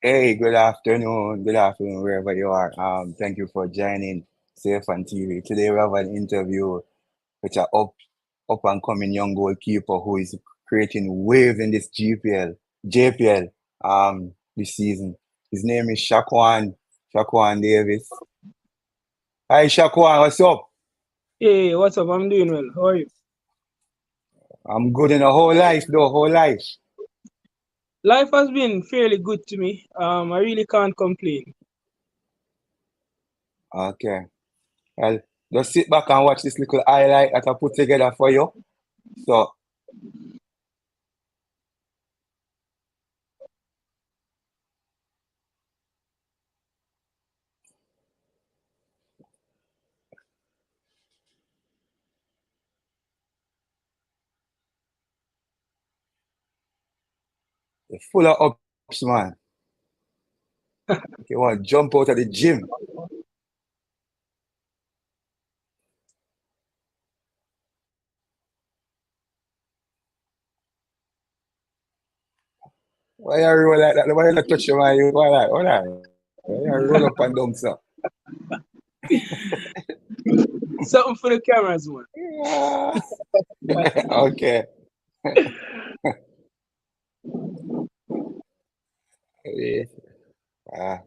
Hey, good afternoon. Good afternoon, wherever you are. Thank you for joining Safe on TV. Today we have an interview with a up and coming young goalkeeper who is creating waves in this JPL this season. His name is Shaquan Davis. Hi Shaquan, what's up? Hey, what's up? I'm doing well. How are you? I'm good in the whole life though, whole life. Life has been fairly good to me. I really can't complain. Okay. Well, just sit back and watch this little highlight that I put together for you. So full of ups, man. You want to jump out of the gym. Why you roll like that? Why you not touch your mind? Why you roll up and down, sir? Something for the cameras, man. Yeah. Okay. Yeah. Ah,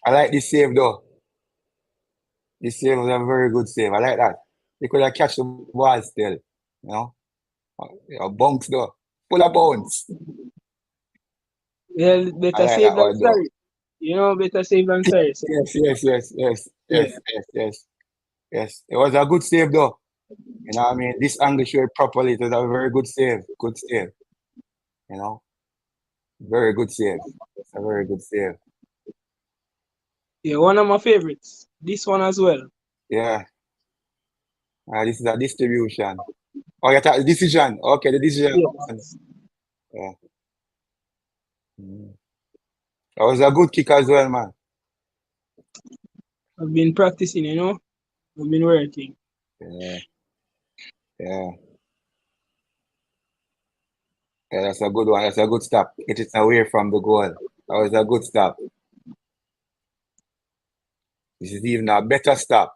I like this save though. This save was a very good save. I like that. You could have catch the ball still. You know? Bunks though. Full of bounce. Yeah, I better like safe that than one though. sorry. Better safe than sorry. So, yeah. Yes. It was a good save though. You know what I mean? This angle showed properly. It was a very good save. Good save. You know? Very good save. It's a very good save. Yeah, one of my favorites. This one as well. Yeah. This is a distribution. Oh, you thought the decision. Okay, the decision. Yes. Yeah. Mm. That was a good kick as well, man. I've been practicing, I've been working. Yeah, yeah, yeah. That's a good one. That's a good stop. Get it away from the goal. That was a good stop. This is even a better stop.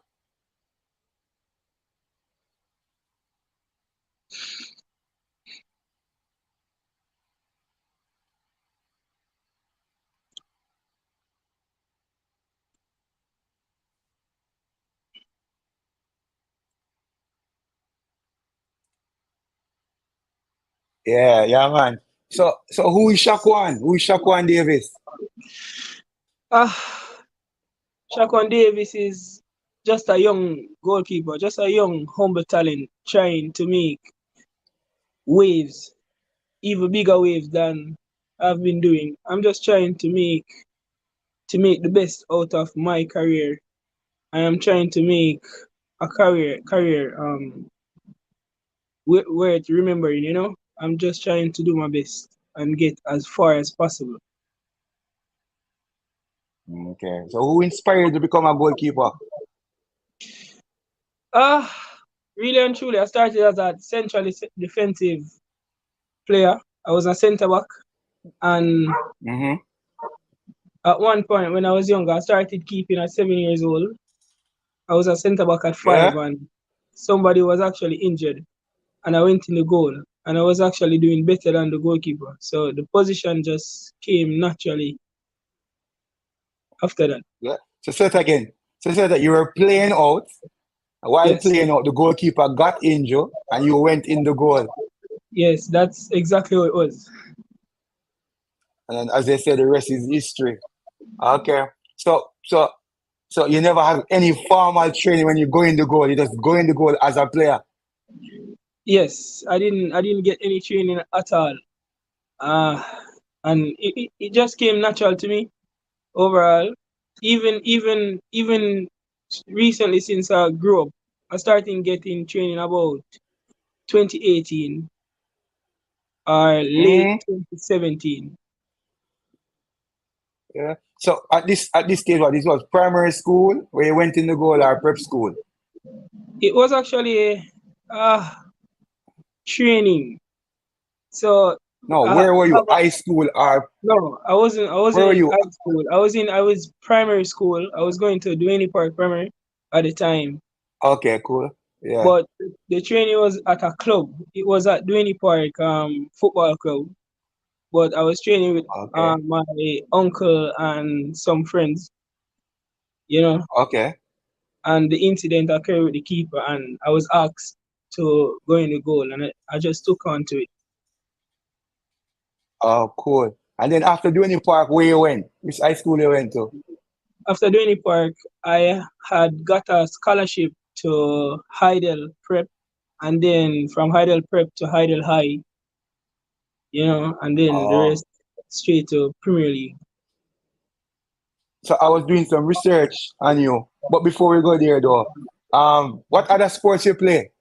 Yeah, yeah, man. So who is Shaquan? Who is Shaquan Davis? Ah, Shaquan Davis is just a young goalkeeper, just a young, humble talent trying to make waves, even bigger waves than I've been doing. I'm just trying to make the best out of my career. I am trying to make a career worth remembering. I'm just trying to do my best and get as far as possible. Okay. So who inspired you to become a goalkeeper? Ah, really and truly, I started as a centrally defensive player. I was a centre back, and Mm-hmm. at one point when I was younger, I started keeping at 7 years old. I was a centre back at five, Yeah. and somebody was actually injured, and I went in the goal, and I was actually doing better than the goalkeeper. So the position just came naturally after that. Yeah. So say it again. So say that you were playing out. While Yes, playing out, the goalkeeper got injured, and you went in the goal. yes, that's exactly what it was. And then, as they say, the rest is history. Okay. So so So you never have any formal training when you go in the goal. You just go in the goal as a player. Yes, I didn't get any training at all. Uh, and it just came natural to me overall. Even recently since I grew up, I started getting training about 2018 or late Mm, 2017. Yeah. So at this stage, what this was primary school where you went in the goal or prep school? It was actually training. So No, I where were you? have a, High school or no, I wasn't. I where wasn't were in you? high school. I was primary school. I was going to Duane Park Primary at the time, Okay, cool. Yeah. but the training was at a club. It was at Duane Park football club. But I was training with Okay. my uncle and some friends, you know. Okay. And the incident occurred with the keeper, and I was asked to go in the goal, and I just took on to it. Oh, cool. And then after doing the park, where you went? Which high school you went to? After doing the park, I had got a scholarship to Heidel Prep, and then from Heidel Prep to Heidel High, and then the Oh. rest straight to Premier League. So I was doing some research on you. But before we go there though, what other sports you play?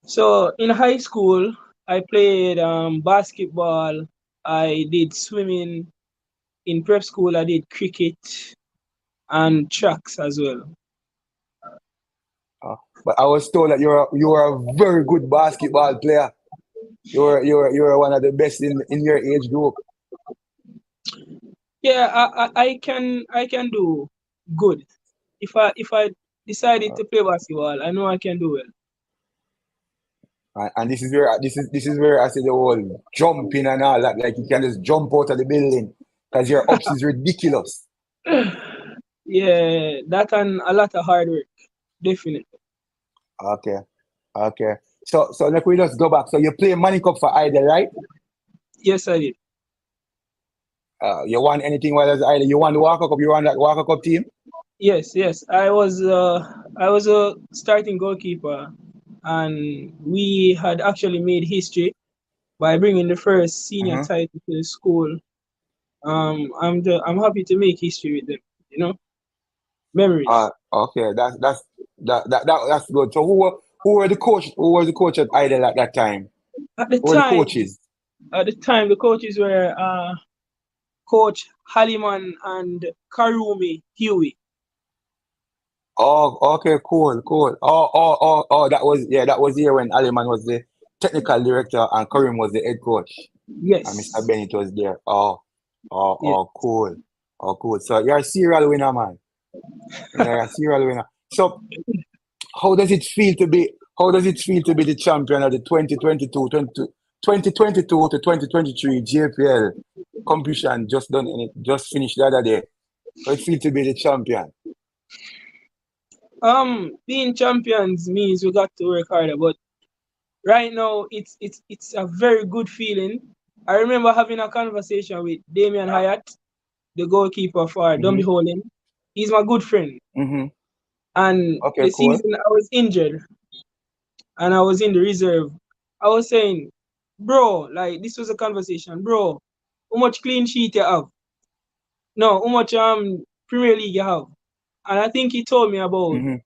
So in high school, I played basketball. I did swimming. In prep school, I did cricket and tracks as well. Uh, but I was told that you're a very good basketball player. You're one of the best in your age group. Yeah, I can do good. If I decided Uh, to play basketball, I know I can do and this is where I say the whole jumping and all that. Like you can just jump out of the building because your ups is ridiculous. well. Yeah, that and a lot of hard work, definitely. Okay, okay. So let we just go back. So you play Money Cup for Idle, right? Yes, I did. You won anything while as Idle? You won the Walker Cup. You won that Walker Cup team. Yes, yes. I was a starting goalkeeper, and we had actually made history by bringing the first senior Uh-huh. title to the school. I'm happy to make history with them. You know, memories. Okay. That's good. So who were the coach at Idle at that time? At the Who were the time, coaches? the coaches were Coach Haliman and Karumi Huey. Oh, okay, cool. That was here when Aliman was the technical director and Karim was the head coach. And Mr. Yes, Bennett was there. yes. Cool. Oh, cool. So you're a serial winner, man. You're a serial winner. So how does it feel to be the champion of the 2022 to 2023 JPL competition just done and it just finished the other day? How it feel to be the champion? Being champions means we got to work harder, but right now it's a very good feeling. I remember having a conversation with Damian Hyatt, the goalkeeper for Dunby Mm-hmm. Holding. He's my good friend, Mm-hmm. and Okay, the cool. season I was injured and I was in the reserve. I was saying, bro, like this was a conversation, bro. How much clean sheet you have? No, how much Premier League you have? And I think he told me about Mm-hmm.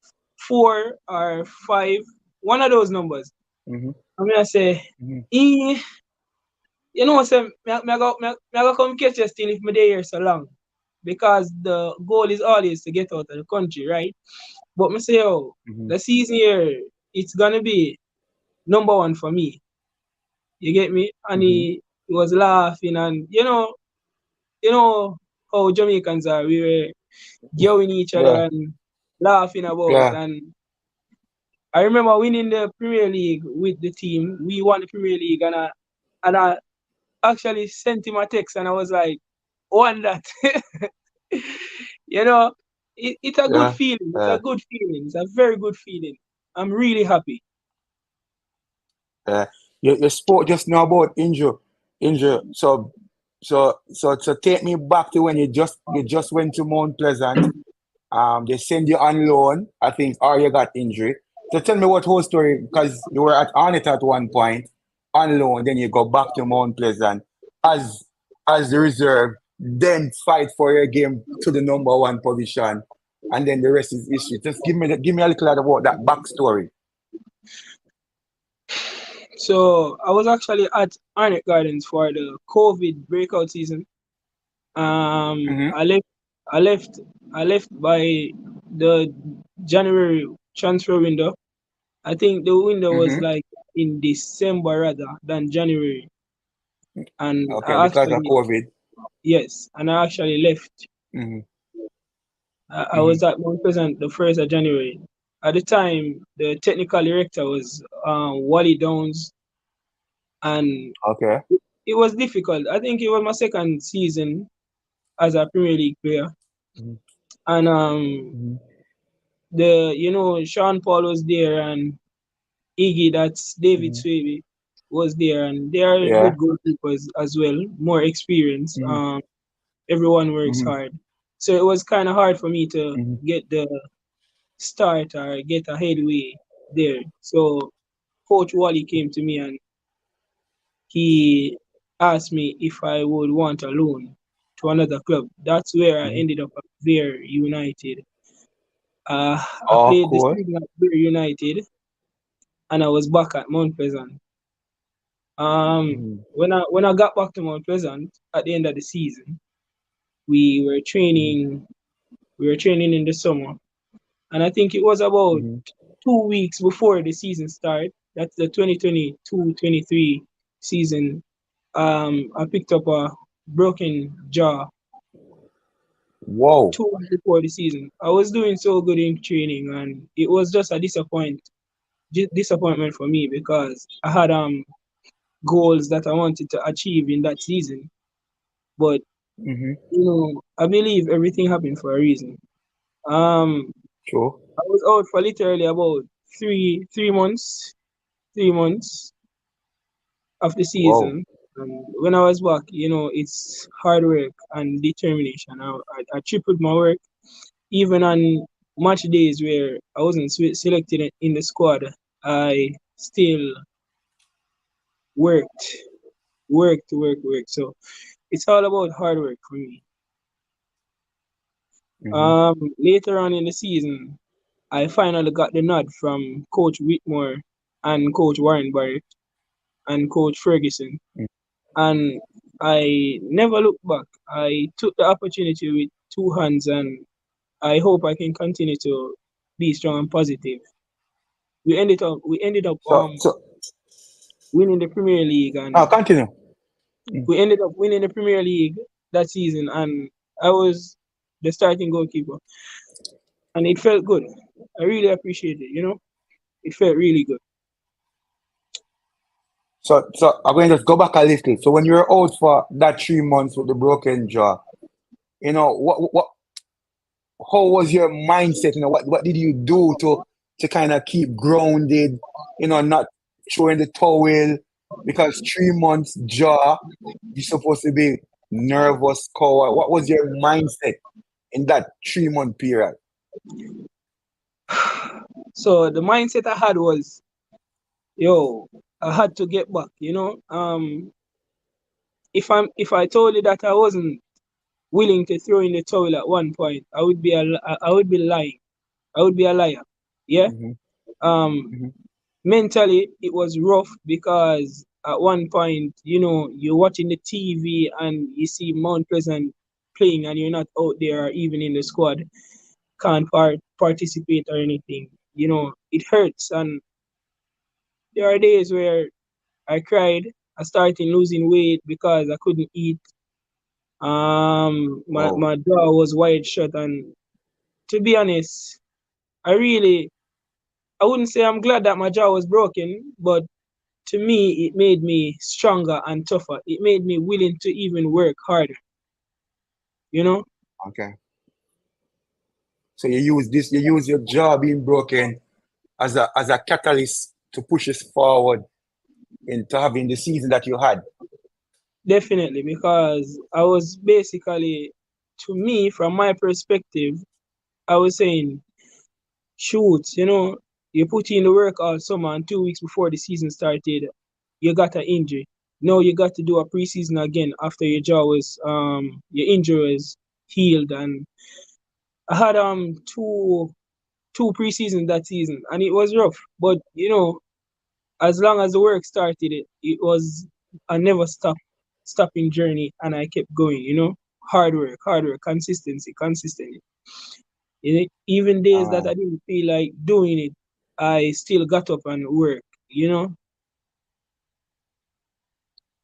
4 or 5, one of those numbers. Mm-hmm. I mean, I say, Mm-hmm. eh, say, me I go come catch you still if me dey here so long. Because the goal is always to get out of the country, right? But me say, oh, Mm-hmm. the season here, it's gonna be number one for me. You get me? And Mm-hmm. he was laughing and you know how Jamaicans are, we were yelling each Yeah, other and laughing about. yeah. And I remember winning the Premier League with the team. We won the Premier League, and I actually sent him a text, and I was like, "Won that." you know, it's a good Yeah, feeling. It's a yeah, good feeling. It's a very good feeling. I'm really happy. yeah. You spoke just now about injury. So take me back to when you just went to Mount Pleasant. They send you on loan, I think, or you got injury. So tell me what whole story, because you were on it at one point, on loan, then you go back to Mount Pleasant as as the reserve, then fight for your game to the number one position, and then the rest is history. Just give me a little about that backstory. So I was actually at Arnett Gardens for the COVID breakout season, Um, Mm-hmm. I left, I left, I left by the January transfer window. I think the window was Mm-hmm. like in December rather than January, and Okay, because of COVID. yes, and I actually left. Mm-hmm. I Mm-hmm. was at Mount Pleasant the 1st of January. At the time, the technical director was Wally Downs, and Okay. it was difficult. I think it was my second season as a Premier League player, Mm-hmm. and Mm-hmm. the Sean Paul was there, and Iggy, that's David Mm-hmm. Swaby, was there, and they are Yeah. good goalkeepers as well, more experience. Mm-hmm. Everyone works Mm-hmm. hard, so it was kind of hard for me to Mm-hmm. get the start or get a headway there. So Coach Wally came to me and he asked me if I would want a loan to another club. That's where I Mm-hmm. ended up at Bear United. I Oh, played the cool. season at Bear United and I was back at Mount Pleasant. Mm-hmm. When I got back to Mount Pleasant at the end of the season, we were Mm-hmm. training we were training in the summer, and I think it was about Mm-hmm. 2 weeks before the season started. That's the 2022-23 season. I picked up a broken jaw Whoa. 2 weeks before the season. I was doing so good in training, and it was just a disappointment for me because I had goals that I wanted to achieve in that season. But Mm-hmm. I believe everything happened for a reason. Um, Sure. I was out for literally about three months, 3 months of the Whoa. season. And when I was back, it's hard work and determination. I tripled my work, even on match days where I wasn't selected in the squad. I still worked, worked. So it's all about hard work for me. Mm-hmm. Later on in the season, I finally got the nod from Coach Whitmore and Coach Warren Barrett and Coach Ferguson. And I never looked back. I took the opportunity with two hands, and I hope I can continue to be strong and positive. We ended up So winning the Premier League, and continue. Mm. we ended up winning the Premier League that season, and I was the starting goalkeeper, and it felt good. I really appreciate it. It felt really good. So I'm going to just go back a little. So when you were out for that 3 months with the broken jaw, what how was your mindset? What did you do to kind of keep grounded, not throwing the towel? Because 3 months jaw, you're supposed to be nervous, core. What was your mindset in that 3 month period? So the mindset I had was, yo, I had to get back. If I told you that I wasn't willing to throw in the towel at one point, I would be lying. I would be a liar. Yeah. Hmm. Um, Hmm. Mentally it was rough because at one point, you're watching the TV and you see Mount Pleasant playing and you're not out there or even in the squad, can't participate or anything. It hurts, and there are days where I cried. I started losing weight because I couldn't eat. My Whoa. jaw was wide shut, and to be honest, I wouldn't say I'm glad that my jaw was broken, but to me, it made me stronger and tougher. It made me willing to even work harder. You know, Okay. So you use your jaw being broken as a catalyst to push us forward into having the season that you had. definitely, because I was basically, to me, from my perspective, I was saying, shoot, you put in the work all summer, and 2 weeks before the season started, you got an injury. No, you got to do a preseason again after your injury was healed, and I had two preseasons that season, and it was rough. But as long as the work started, it was a never stopping journey, and I kept going. hard work, consistency. Even days that I didn't feel like doing it, I still got up and work, you know.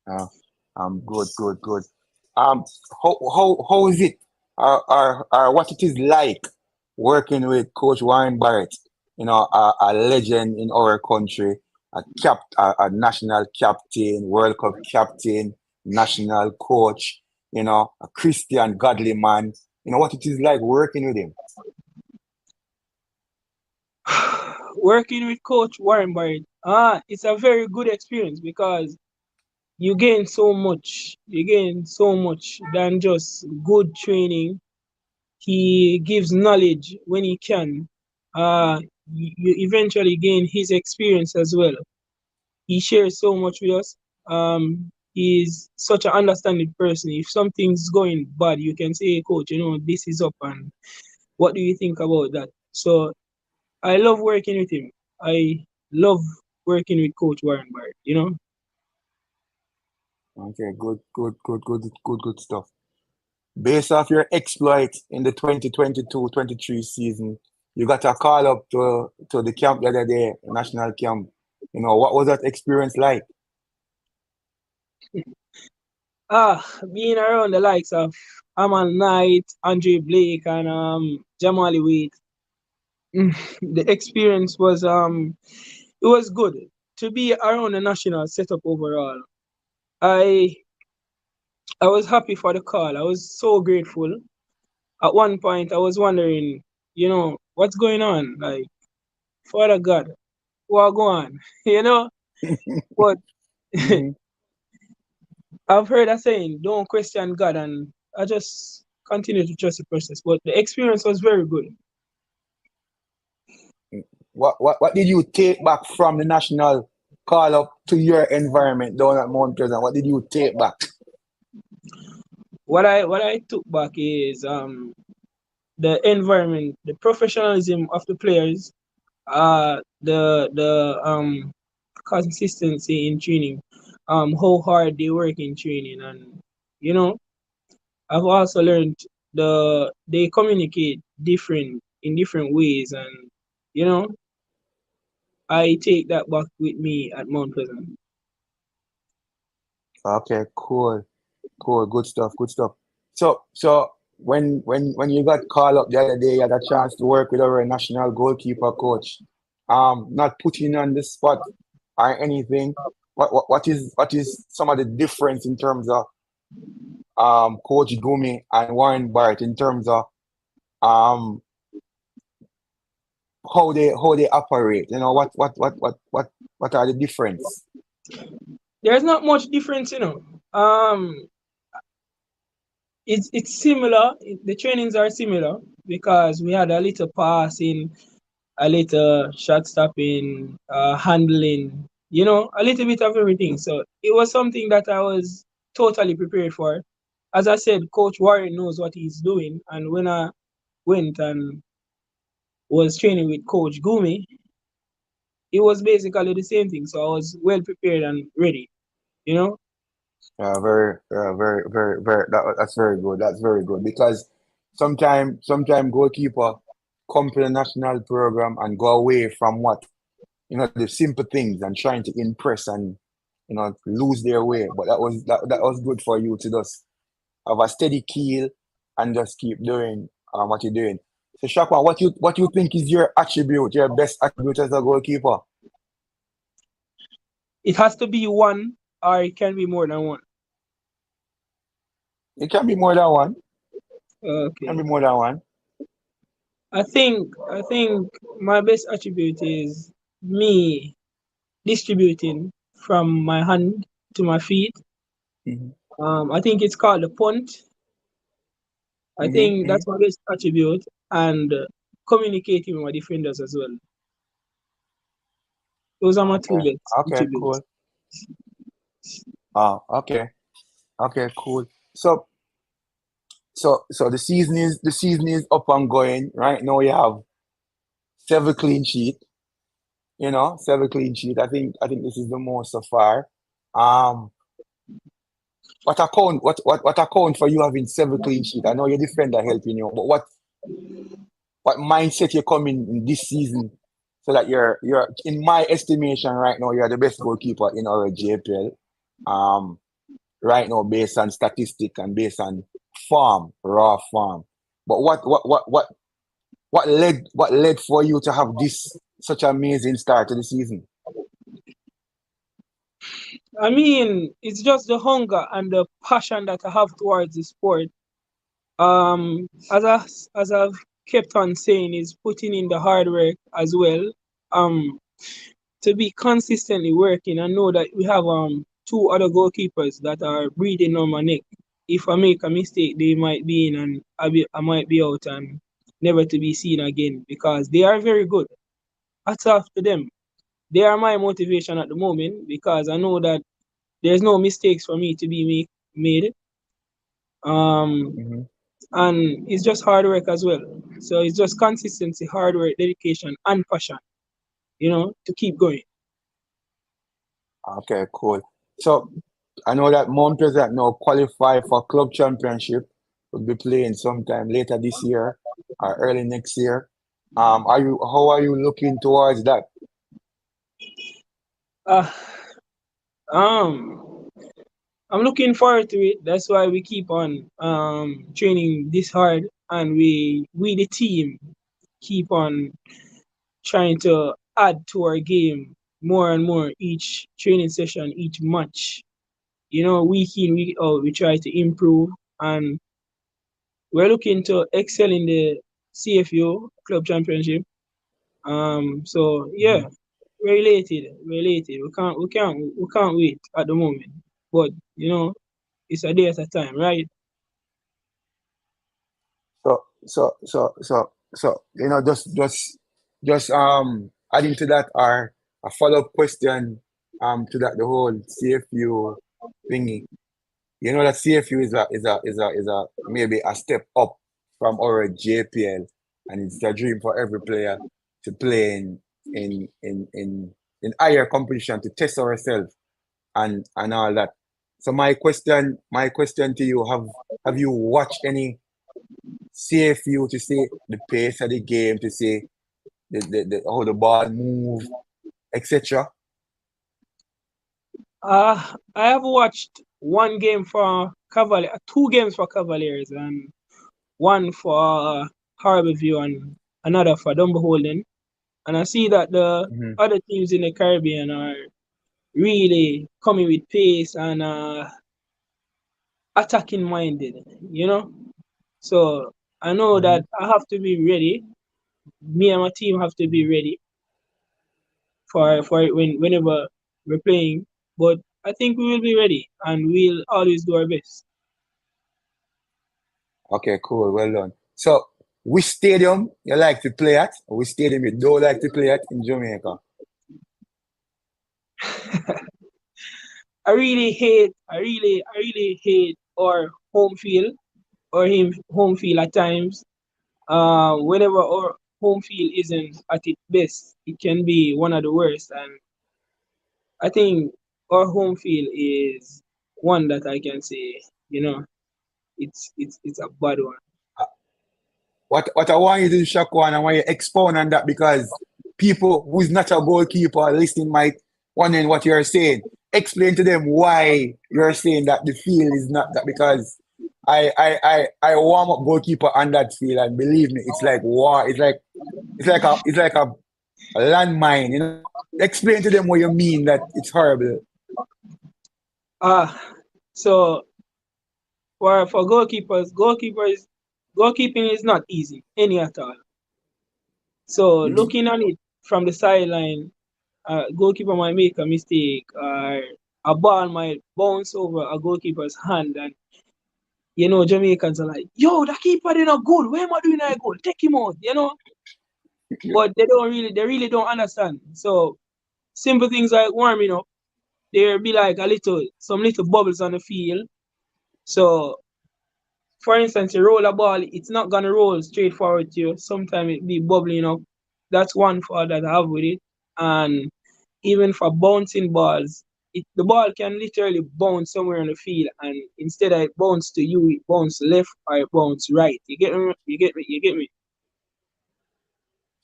Uh, good. Um, how is it, or what it is like working with Coach Warren Barrett? You know, a legend in our country, a national captain, World Cup captain, national coach. You know, a Christian, godly man. You know what it is like working with him. Working with Coach Warren Barrett, it's a very good experience because you gain so much than just good training. He gives knowledge when he can. You eventually gain his experience as well. He shares so much with us. He's such an understanding person. If something's going bad, you can say, hey, coach, this is up, and what do you think about that? So I love working with him. I love working with Coach Warren Barrett. Okay, good stuff. Based off your exploit in the 2022-23 season, you got a call up to the camp the other day, national camp. You know, what was that experience like? Being around the likes of Amal Knight, Andre Blake, and Jamali Wade, the experience was it was good to be around the national setup overall. I I was happy for the call. I was so grateful. At one point, I was wondering, what's going on? Like, Father God, what go on? But Hmm. I've heard a saying, don't question God, and I just continue to trust the process. But the experience was very good. What did you take back from the national call up to your environment down at Mount Pleasant? What did you take back? What I took back is the environment, the professionalism of the players, the consistency in training, how hard they work in training, and you know, I've also learned they communicate different in different ways, and you know, I take that back with me at Mount Pleasant. Okay, cool, good stuff. So when you got called up the other day, you had a chance to work with our national goalkeeper coach. Not putting you on the spot or anything. What is some of the difference in terms of Coach Gumi and Warren Barrett in terms of um how they operate? You know what are the difference? There's not much difference. It's similar. The trainings are similar because we had a little passing, a little shot stopping, handling, a little bit of everything. So it was something that I was totally prepared for. As I said, Coach Warren knows what he's doing, and when I went and was training with Coach Gumi, it was basically the same thing. So I was well prepared and ready. You know, Very. That's very good. That's very good because sometime goalkeeper come to the national program and go away from what the simple things and trying to impress and lose their way. But that was good for you to just have a steady keel and just keep doing what you're doing. So Shakwa, what you think is your attribute, your best attribute as a goalkeeper? it has to be one, or it can be more than one. It can be more than one. Can be Okay. more than one. I think my best attribute is me distributing from my hand to my feet. Hmm. I think it's called the punt. I think Hmm. that's my best attribute, and communicating with my defenders as well. Those are my two Okay. best Okay. attributes. Cool. Okay. Okay. Cool. So the season is up and going. Right now you have 7 clean sheet. 7 clean sheet. I think this is the most so far. Um, what account for you having 7 clean sheets? I know your defender helping you, but what mindset you come in this season so that you're in my estimation right now you're the best goalkeeper in our JPL. Um, right now based on statistic and based on raw form. But what led for you to have this such amazing start to the season? I mean, it's just the hunger and the passion that I have towards the sport. As I've kept on saying, is putting in the hard work as well. Um, to be consistently working. I know that we have two other goalkeepers that are breathing on my neck. If I make a mistake, they might be in and I might be out and never to be seen again because they are very good. Hats off to them. They are my motivation at the moment because I know that there's no mistakes for me to be made. Um, Hmm. and it's just hard work as well. So it's just consistency, hard work, dedication, and passion, to keep going. Okay, cool. So I know that Mount Pleasant now qualify for club championship. Will be playing sometime later this year or early next year. How are you looking towards that? Uh, um, I'm looking forward to it. That's why we keep on training this hard, and we the team keep on trying to add to our game more and more each training session, each match. Week in, week out, we try to improve, and we're looking to excel in the CFU Club Championship. So yeah, Mhm. we're elated, we're elated. We can't wait at the moment, but it's a day at a time, right? So, just adding to that or a follow-up question to that the whole CFU thingy. You know that CFU is a maybe a step up from our JPL, and it's a dream for every player to play in in in in higher competition to test ourselves and all that. So my question to you, have you watched any CFU to see the pace of the game, to see how the ball move, etc. I have watched one game for Cavalier, two games for Cavaliers, and one for Harborview and another for Dumbarton. And I see that the Hmm. other teams in the Caribbean are really coming with pace and attacking minded, you know? So I know Hmm. that I have to be ready. Me and my team have to be Hmm. ready for it whenever we're playing. But I think we will be ready and we'll always do our best. Okay, cool, well done. So, which stadium you like to play at? Or which stadium you don't like to play at in Jamaica? I really hate our home field or him home field at times. Whenever our home field isn't at its best, it can be one of the worst. And I think our home field is one that I can say, you know, it's a bad one. What I want you to do, Shaquan, I want you to expound on that because people who's not a goalkeeper listening might wondering what you're saying. Explain to them why you're saying that the field is not that because I warm up goalkeeper on that field and believe me, it's like war. It's like a landmine, you know. Explain to them what you mean that it's horrible. Ah, so for goalkeeping is not easy, any at all. So Mhm. looking at it from the sideline, goalkeeper might make a mistake, or a ball might bounce over a goalkeeper's hand, and Jamaicans are like, "Yo, the keeper did not goal. Where am I doing that goal? Take him out." But they really don't understand. So simple things like warming up, there be like some little bubbles on the field. So for instance, you roll a ball, it's not gonna roll straight forward to you. Sometimes it be bubbling up. That's one fault that I have with it. And even for bouncing balls. the ball can literally bounce somewhere on the field, and instead of it bounce to you, it bounce left or it bounce right. You get me? You get me? You get me?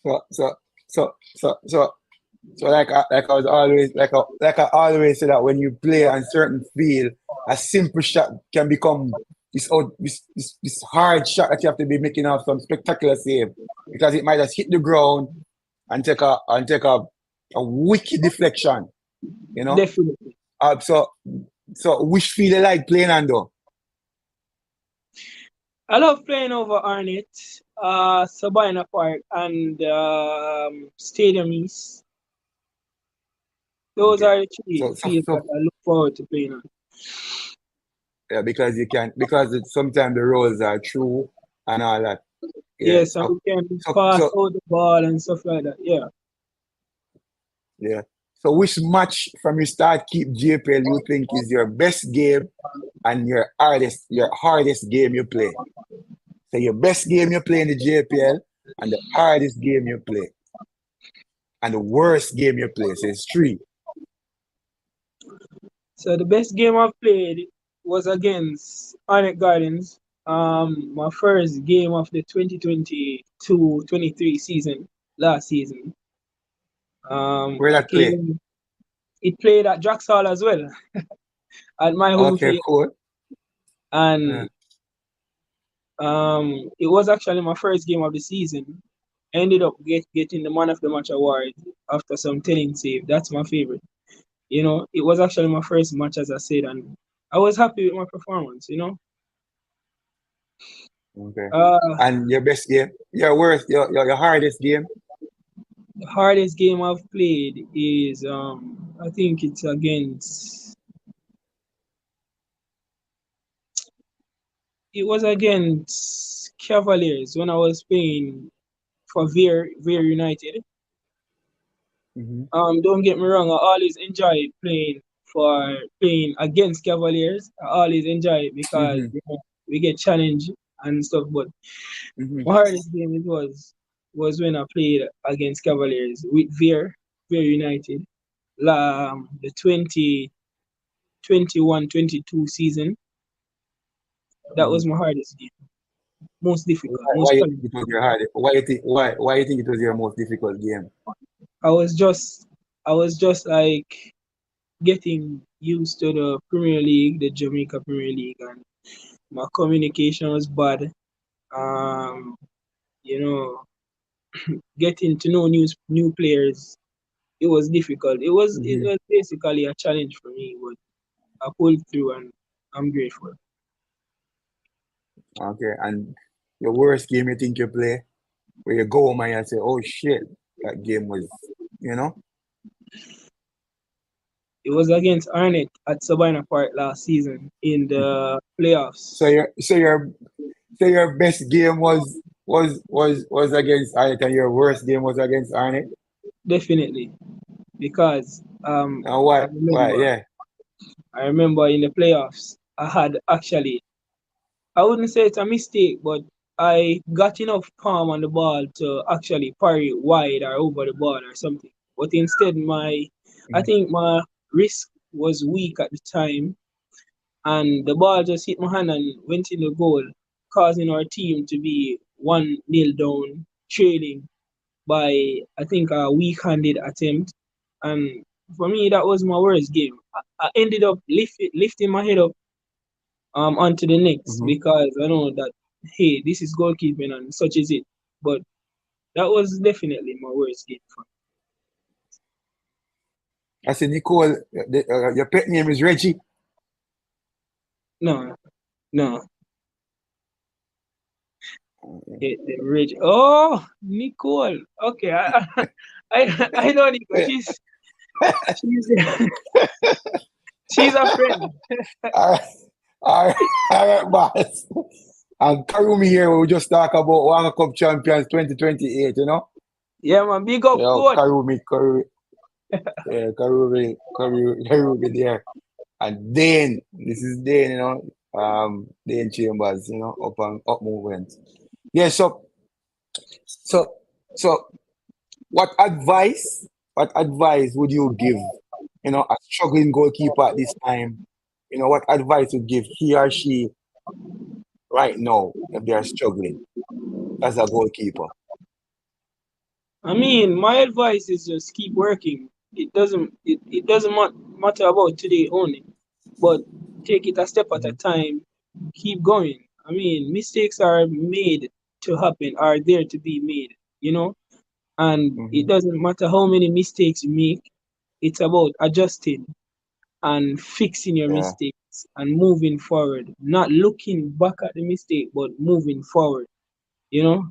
So so so so so so like I was always like I always say that when you play on certain field, a simple shot can become this hard shot that you have to be making off some spectacular save because it might just hit the ground and take a wicked deflection, you know. Definitely. So which field you like playing on though? I love playing over Arnett, Sabina Park, and Stadium East. Those Okay. are the three So so fields that so I look forward to playing on. yeah, because you can because sometimes the roles are true and all that. Yeah. Yes, and we can So pass so out the ball and stuff like that. Yeah. yeah. So which match from your start keep JPL you think is your best game and your hardest game you play? So your best game you play in the JPL and the hardest game you play and the worst game you play. So it's three. So the best game I've played was against Arnett Gardens. My first game of the 2022-23 season, last season. Where I that play? came. It played at Draxall as well, at my home Okay, field, cool. Yeah. and it was actually my first game of the season. I ended up getting the man of the match award after some telling save. That's my favorite. It was actually my first match, as I said, and I was happy with my performance. Okay. Uh, And your best game? Your hardest game? the hardest game I've played is I think it's against it was against Cavaliers when I was playing for Veer United. Mm-hmm. Don't get me wrong, I always enjoy playing against Cavaliers. I always enjoy it because Mm-hmm. we get challenged and stuff. But Mm-hmm. my hardest game it was when I played against Cavaliers with Veer United. The 2021-22 season. That Mm-hmm. was my hardest game. Most difficult, Why most you think challenging. it was your hardest? Why you think it was your most difficult game? I was just I was just like getting used to the Premier League, the Jamaica Premier League, and my communication was bad. Um, you know, getting to know new players, it was difficult. It Mm-hmm. was basically a challenge for me, but I pulled through and I'm grateful. Okay. And your worst game you think you play? Where you go home and you say, oh shit, that game was, you know? It was against Arnett at Sabina Park last season in the So playoffs. your best game was against Arnett and your worst game was against Arnett? Definitely, because And I why, remember yeah. I remember in the playoffs I had actually I wouldn't say it's a mistake, but I got enough palm on the ball to actually parry it wide or over the ball or something. But instead, I Mm-hmm. think my wrist was weak at the time, and the ball just hit my hand and went in the goal, causing our team to be 1-0 down, trailing by I think a weak-handed attempt. And for me, that was my worst game. I ended up lifting my head up onto the next Mm-hmm. because I know that hey, this is goalkeeping and such is it. But that was definitely my worst game for I said, Nicole, your pet name is Reggie. no, no. The rich. Oh, Nicole. Okay, I know Nicole. Yeah. She's she's a friend. All right, all right, all right, boss. And Karumi here, we just talk about World Cup champions 2028, you know? Yeah, man. Big up, Yeah, coach. Yeah, Karumi there. And Dane, this is Dane, you know, Dane Chambers, you know, up movement. Yeah, so, so what advice would you give a struggling goalkeeper at this time, what advice would give he or she right now if they are struggling as a goalkeeper? I mean, my advice is just keep working. It doesn't matter about today only, but take it a step at a Mm-hmm. time. Keep going. I mean, mistakes are made to happen, are there to be made, you know? And it Mm-hmm. doesn't matter how many mistakes you make, it's about adjusting and fixing your Yeah, mistakes and moving forward, not looking back at the mistake, but moving forward, you know?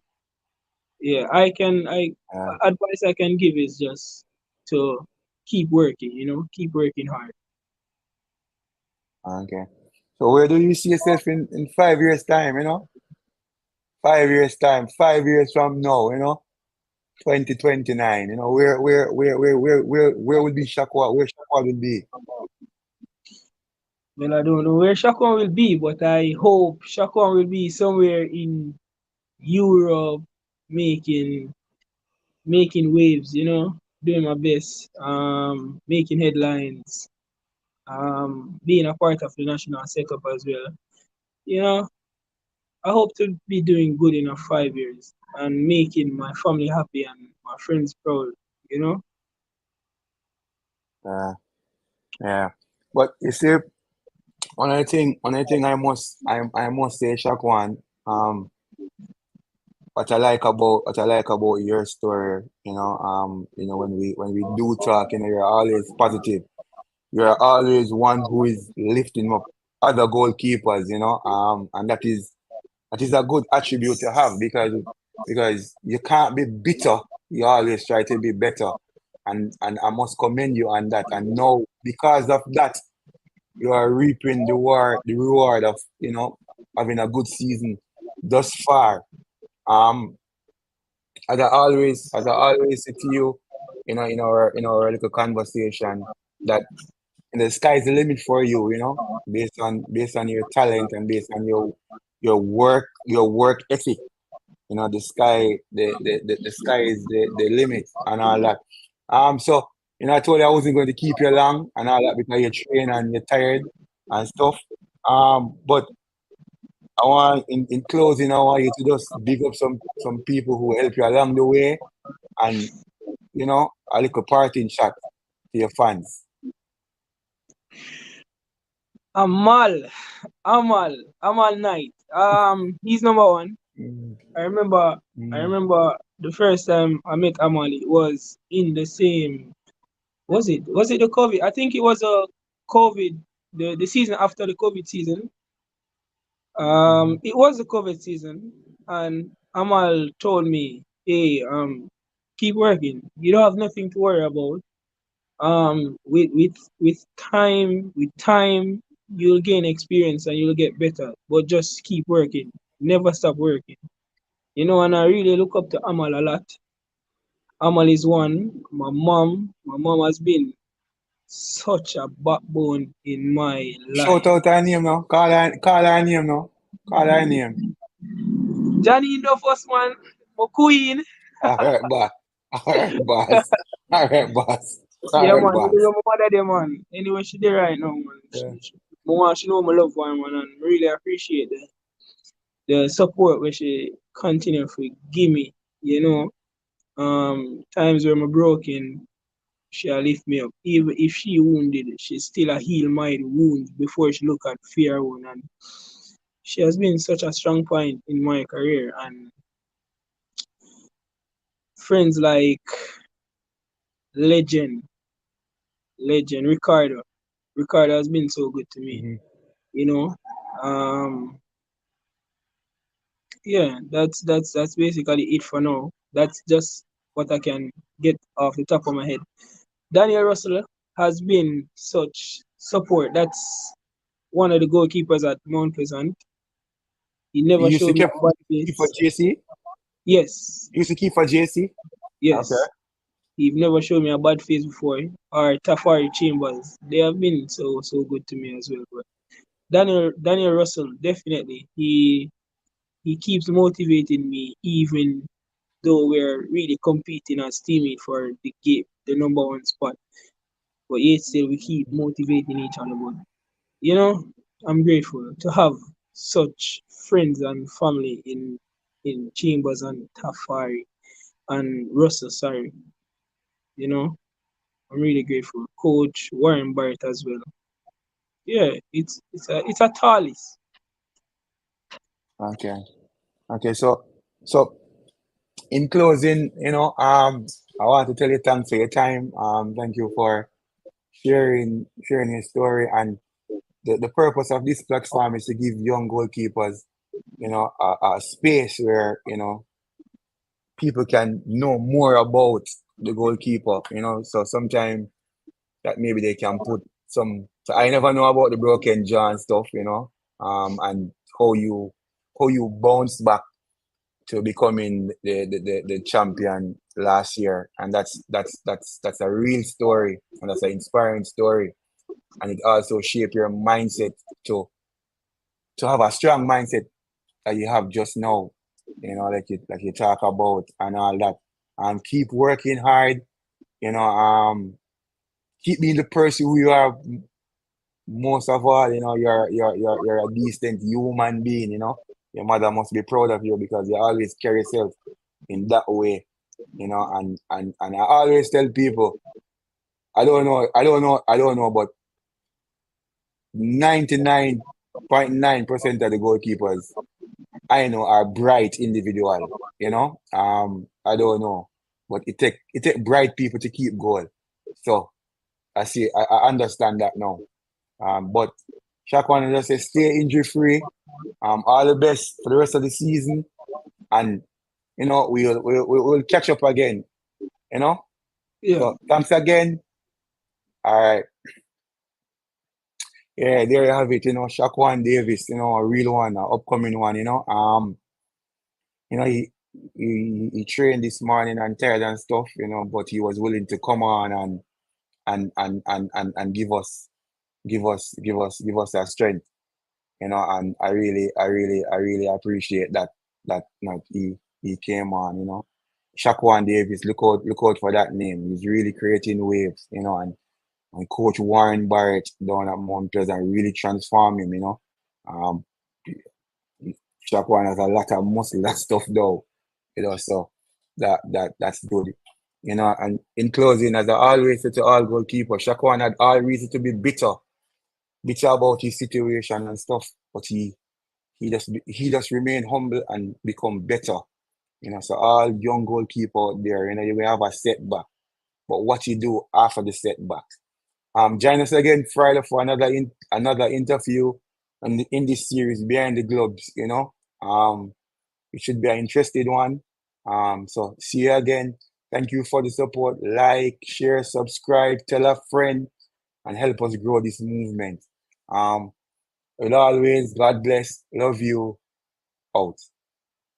Yeah, I yeah. advice I can give is just to keep working, keep working hard. Okay. So where do you see yourself in 5 years time, 5 years time, 5 years from now, 2029, where would be Shakwa, where Shakwa will be? Well, I don't know where Shaquan will be, but I hope Shaquan will be somewhere in Europe making making waves, doing my best, making headlines, being a part of the national setup as well. You know, I hope to be doing good in 5 years and making my family happy and my friends proud, you know. Uh, yeah. But you see, one of the thing I must say, Shakwan, what I like about your story, when we do talk, you're always positive. You're always one who is lifting up other goalkeepers, and that is a good attribute to have because you can't be bitter. You always try to be better, and I must commend you on that. And now because of that, you are reaping the reward of having a good season thus far. Um, as I always say to you, in our little conversation, that the sky is the limit for you, based on your talent and based on your work ethic. The sky is the limit and all that. So I told you I wasn't going to keep you long and all that because you're trained and you're tired and stuff. But I want in closing, I want you to just big up some people who help you along the way, and a little parting shot to your fans. Amal, Amal Knight. He's number one. Mm, I remember, I mm, remember the first time I met Amal. It was in the same. Was it the COVID? I think it was a COVID. The season after the COVID season. mhm. It was the COVID season, and Amal told me, "Hey, keep working. You don't have nothing to worry about. With time, you'll gain experience and you'll get better. But just keep working. Never stop working. And I really look up to Amal a lot. Amal is one. My mom has been such a backbone in my Shout life. out her name now. Call her name now. Call her name. Johnny in the first man, my queen. All right, boss. All right, boss. All right, boss. All Yeah, right, man. You boss. know my mother there, man. Anyway, she there right now, man. Yeah. She know my love for her, man, and really appreciate the support which she continue to give me. Times where I'm broken, she'll lift me up. Even if she wounded, she still a heal my wounds before she look at fear wound. And she has been such a strong point in my career. And friends like legend, legend Ricardo. Ricardo has been so good to me. Mm-hmm. You know, um, yeah, that's basically it for now. That's just what I can get off the top of my head. Daniel Russell has been such support. That's one of the goalkeepers at Mount Pleasant. He You never used to showed me keep, a bad keep for face. JC? Yes, You used to keep for JC? Okay. yes. He never showed me a bad face before. Or Tafari Chambers. They have been so good to me as well. But Daniel Russell, definitely. He keeps motivating me even though we're really competing as teammate for the game, the number one spot. but yet still we keep motivating each other. But you know, I'm grateful to have such friends and family in Chambers and Tafari and Russell, sorry. You know, I'm really grateful. Coach Warren Barrett as well. Yeah, it's a tallies. Okay. Okay. So in closing, I want to tell you thanks for your time. Thank you for sharing your story. And the purpose of this platform is to give young goalkeepers, a space where, people can know more about the goalkeeper, So sometimes that maybe they can put some. So I never know about the broken jaw and stuff, and how you bounce back to becoming the champion last year, and that's a real story, and that's an inspiring story, and it also shape your mindset to to have a strong mindset that you have just now, like you talk about and all that, and keep working hard, you know, keep being the person who you are. Most of all, you're a decent human being, Your mother must be proud of you because you always carry yourself in that way, and I always tell people, I don't know, but 99.9% of the goalkeepers I know are bright individual, I don't know, but it take bright people to keep goal. So I understand that now. But Shaquan just say stay injury free. All the best for the rest of the season, and we'll catch up again. You know. Yeah, So thanks again. All right. Yeah, there you have it. Shaquan Davis. A real one, a upcoming one. He trained this morning and tired and stuff. But he was willing to come on and give us that strength. And I really appreciate that he came on. Shaquan Davis, look out for that name. He's really creating waves. And Coach Warren Barrett down at Mount Pleasant really transform him. Um, Shaquan has a lot of muscle, that stuff though. So that's good. And in closing, as I always say to all goalkeepers, Shaquan had all reason to be bitter about his situation and stuff, but he just remain humble and become better. So all young goalkeeper out there, you may have a setback, but what you do after the setback. Join us again Friday for another interview in this series behind the gloves. It should be an interesting one. So see you again. Thank you for the support. Like, share, subscribe, tell a friend, and help us grow this movement. As always, God bless. Love you. Out.